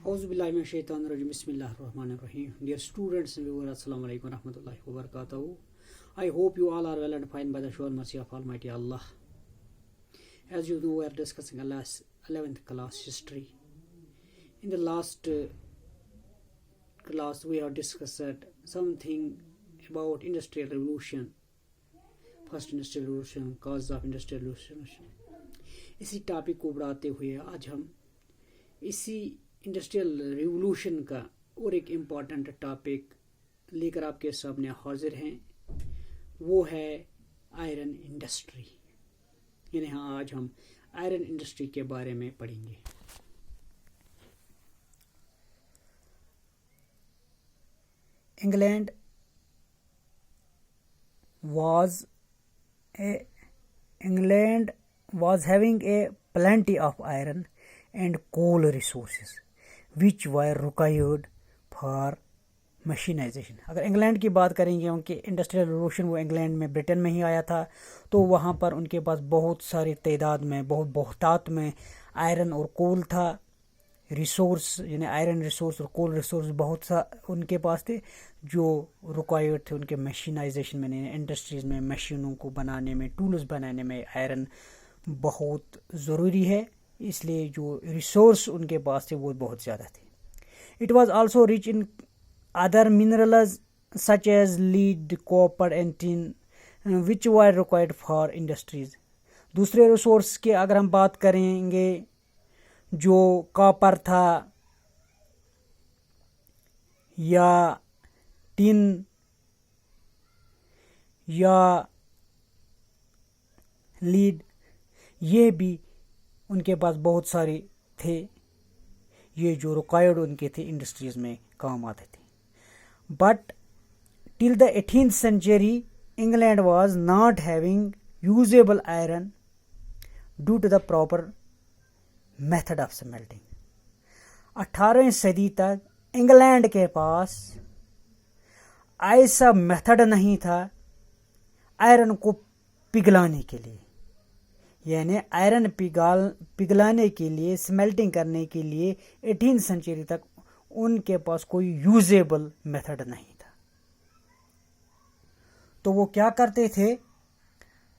Auzubillahiminash-shaytanir-rajim. Bismillahir-rahmanir-rahim. Dear students and viewers, Assalamu alaikum warahmatullahi wabarakatuh. I hope you all are well and fine by the sure mercy of Almighty Allah. As you know, we are discussing Allah's 11th class history. In the last class, we have discussed something about industrial revolution. First industrial revolution, cause of industrial revolution. इसी topic को बढ़ाते हुए आज हम इसी industrial revolution का और एक इम्पॉर्टेंट टॉपिक लेकर आपके सामने हाजिर हैं, वो है आयरन इंडस्ट्री। यानी हाँ, आज हम आयरन इंडस्ट्री के बारे में पढ़ेंगे। England was having a plenty of iron and coal resources which were required for मशीनाइजेशन। अगर इंग्लैंड की बात करेंगे, उनके इंडस्ट्रियल रिवोल्यूशन वो इंग्लैंड में, ब्रिटेन में ही आया था, तो वहाँ पर उनके पास बहुत सारी तादाद में, बहुतात में आयरन और कोल था। रिसोर्स यानी आयरन रिसोर्स और कोल रिसोर्स बहुत सा उनके पास थे जो रिक्वायर्ड थे उनके मशीनाइजेशन में, इंडस्ट्रीज़ में, मशीनों को बनाने में, टूल्स बनाने में आयरन बहुत ज़रूरी है। इसलिए जो रिसोर्स उनके पास थे वो बहुत ज़्यादा थे। It was also rich in other minerals such as lead, copper and tin which were required for industries. दूसरे रिसोर्स की अगर हम बात करेंगे, जो कॉपर था या टिन या लीड, ये भी उनके पास बहुत सारे थे, ये जो रिक्वायर्ड उनके थे इंडस्ट्रीज में काम आते थे। But till the 18th century England was not having usable iron due to the proper method of smelting. 18वीं सदी तक इंग्लैंड के पास ऐसा मेथड नहीं था आयरन को पिघलाने के लिए, यानी आयरन पिघलाने के लिए, स्मेल्टिंग करने के लिए 18वीं सेंचुरी तक उनके पास कोई यूजेबल मेथड नहीं था। तो वो क्या करते थे,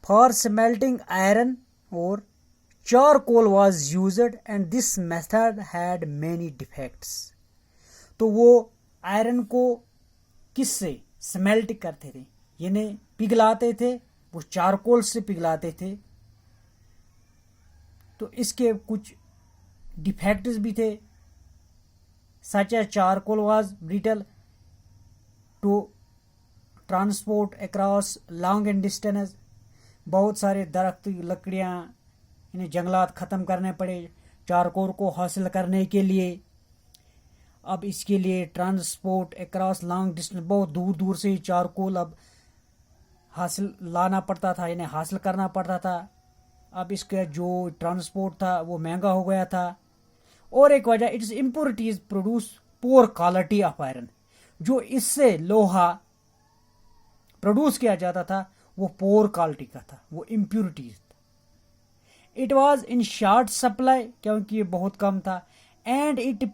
फॉर स्मेल्टिंग आयरन और charcoal was used and this method had many defects. तो वो आयरन को किससे स्मेल्ट करते थे, यानी पिघलाते थे, वो चारकोल से पिघलाते थे। तो इसके कुछ डिफेक्ट्स भी थे, such as charcoal was brittle to transport across long and distance. बहुत सारे दरख्त, लकड़ियाँ, इन्हें जंगलात ख़त्म करने पड़े चारकोल को हासिल करने के लिए। अब इसके लिए ट्रांसपोर्ट अक्रॉस लॉन्ग डिस्टेंस, बहुत दूर दूर से चारकोल अब हासिल लाना पड़ता था, इन्हें हासिल करना पड़ता था। अब इसका जो ट्रांसपोर्ट था वो महंगा हो गया था। और एक वजह, its impurities produce poor quality of iron. जो इससे लोहा प्रोड्यूस किया जाता था वो पोर क्वालिटी का था, वो इम्प्योरिटीज था। It was in short supply, क्योंकि ये बहुत कम था। And it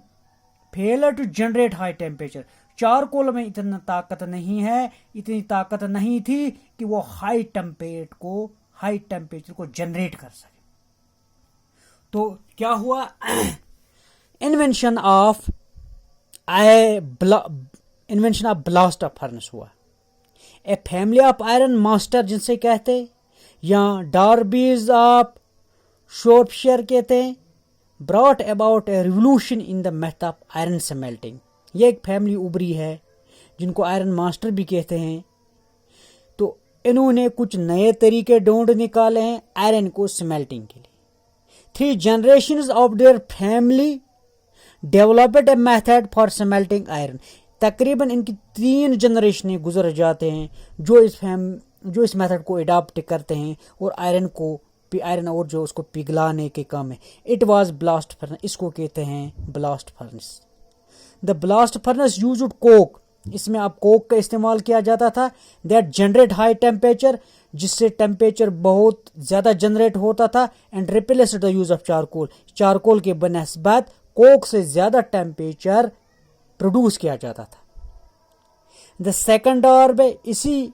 fail to generate high temperature. Charcoal में इतनी ताकत नहीं थी कि वो हाई टेम्परेचर को जनरेट कर सके। तो क्या हुआ, invention of blast of furnace हुआ। A family of iron master जिनसे कहते, या डार्बीज ऑफ शॉर्पशायर कहते हैं, brought about a revolution in the method of iron smelting. ये एक फैमिली उभरी है जिनको आयरन मास्टर भी कहते हैं। तो इन्होंने कुछ नए तरीके ढूंढ निकाले हैं आयरन को स्मेल्टिंग के लिए। 3 generations of their family developed a method for smelting iron। तकरीबन इनकी 3 जनरेशन गुजर जाते हैं जो इस मेथड को अडॉप्ट करते हैं और आयरन और जो उसको पिघलाने के काम है। इट वाज ब्लास्ट फर्नेस, इसको कहते हैं blast furnace. The blast furnace used Coke, इसमें अब कोक का इस्तेमाल किया जाता था। दैट जनरेट हाई टेम्परेचर, जिससे टेम्परेचर बहुत ज़्यादा जनरेट होता था। And replace the use of charcoal, charcoal के बनस्बत कोक से ज़्यादा टेम्परेचर प्रोड्यूस किया जाता था। द सेकंड डॉर्बे इसी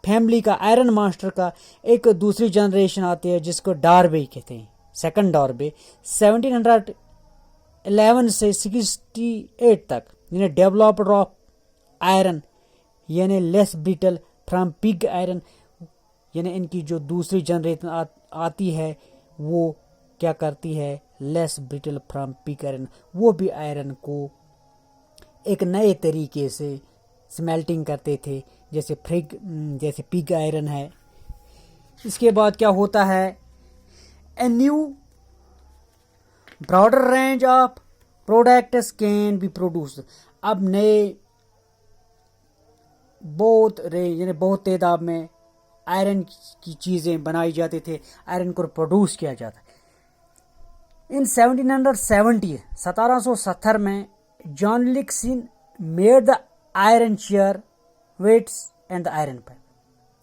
फैमिली का, आयरन मास्टर का एक दूसरी जनरेशन आती है जिसको डार्बे कहते हैं। सेकंड डॉर्बे 1711 से 68 तक यानी डेवलप्ड ऑफ आयरन यानी less brittle from pig iron, यानी इनकी जो दूसरी जनरेशन आती है वो क्या करती है, less brittle from pig iron, वो भी आयरन को एक नए तरीके से स्मेल्टिंग करते थे जैसे पिग आयरन है। इसके बाद क्या होता है, a new broader range of products can be produce. अब नए बहुत रेंज यानी बहुत तादाद में आयरन की चीज़ें बनाई जाती थे, आयरन को प्रोड्यूस किया जाता। इन 1770 में जॉन लिक्सिन made the iron chair weights and the iron pipe.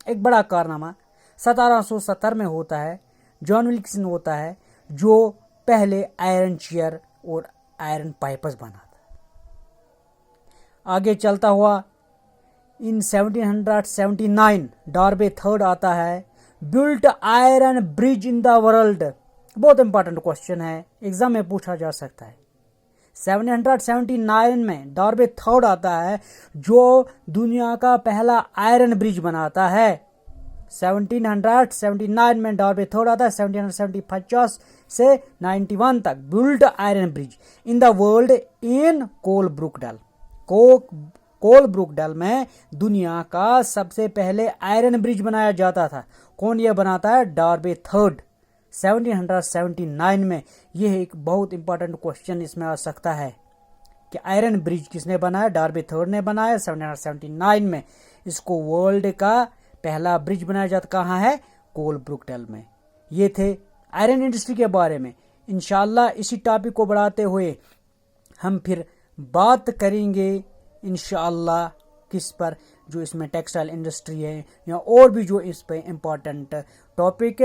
एक बड़ा कारनामा 1770 में होता है, जॉन विल्किंसन होता है जो पहले आयरन चेयर और आयरन पाइप्स बनाता। आगे चलता हुआ इन 1779 डार्बे थर्ड आता है, built iron bridge in the world. बहुत इंपॉर्टेंट क्वेश्चन है, एग्जाम में पूछा जा सकता है। 1779 में डार्बे थर्ड आता है जो दुनिया का पहला आयरन ब्रिज बनाता है। 1779 में डार्बे थर्ड आता है। 1750 से 91 तक build iron bridge in the world in Coalbrookdale. Coalbrookdale में दुनिया का सबसे पहले आयरन ब्रिज बनाया जाता था। कौन ये बनाता है, डार्बे थर्ड 1779 में। यह एक बहुत इंपॉर्टेंट क्वेश्चन इसमें आ सकता है कि आयरन ब्रिज किसने बनाया, डार्बे थर्ड ने बनाया 1779 में। इसको वर्ल्ड का पहला ब्रिज बनाया जाता कहाँ है, कोलब्रुक डेल में। ये थे आयरन इंडस्ट्री के बारे में। इंशाल्लाह इसी टॉपिक को बढ़ाते हुए हम फिर बात करेंगे इंशाल्लाह किस पर, जो इसमें टेक्सटाइल इंडस्ट्री है या और भी जो इस पे important topic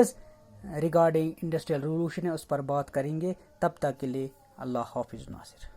regarding industrial revolution है उस पर बात करेंगे। तब तक के लिए अल्लाह हाफिज़ नासिर।